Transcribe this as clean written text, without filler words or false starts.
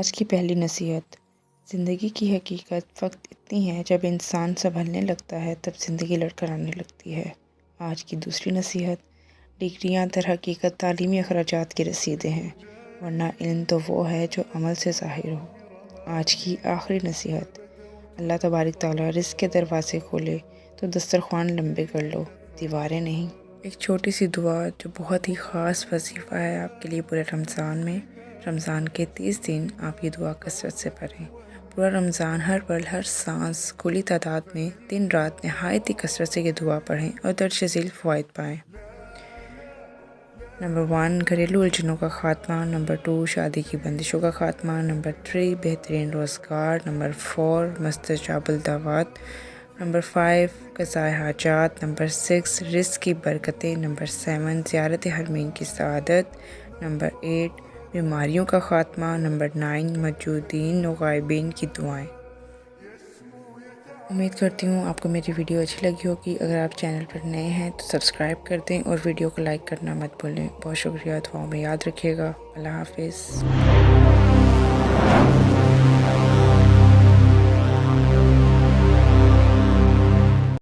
آج کی پہلی نصیحت۔ زندگی کی حقیقت فقط اتنی ہے جب انسان سنبھلنے لگتا ہے تب زندگی لڑ کر آنے لگتی ہے۔ آج کی دوسری نصیحت۔ ڈگریاں در حقیقت تعلیمی اخراجات کی رسیدیں ہیں، ورنہ علم تو وہ ہے جو عمل سے ظاہر ہو۔ آج کی آخری نصیحت۔ اللہ تبارک تعالیٰ رزق کے دروازے کھولے تو دسترخوان لمبے کر لو، دیواریں نہیں۔ ایک چھوٹی سی دعا جو بہت ہی خاص وظیفہ ہے آپ کے لیے پورے رمضان میں۔ رمضان کے 30 دن آپ یہ دعا کثرت سے پڑھیں۔ پورا رمضان ہر پل ہر سانس کھلی تعداد میں دن رات نہایت ہی کثرت سے یہ دعا پڑھیں اور درج ذیل فوائد پائیں۔ نمبر 1 گھریلو الجھنوں کا خاتمہ۔ نمبر 2 شادی کی بندشوں کا خاتمہ۔ نمبر 3 بہترین روزگار۔ نمبر 4 مستجاب الدعوات۔ نمبر 5 قضائے حاجات۔ نمبر 6 رزق کی برکتیں۔ نمبر 7 زیارت حرمین کی سعادت۔ نمبر 8 بیماریوں کا خاتمہ۔ نمبر 9 موجودین و غائبین کی دعائیں۔ امید کرتی ہوں آپ کو میری ویڈیو اچھی لگی ہوگی۔ اگر آپ چینل پر نئے ہیں تو سبسکرائب کر دیں اور ویڈیو کو لائک کرنا مت بھولیں۔ بہت شکریہ، دعاؤں میں یاد رکھیے گا۔ اللہ حافظ۔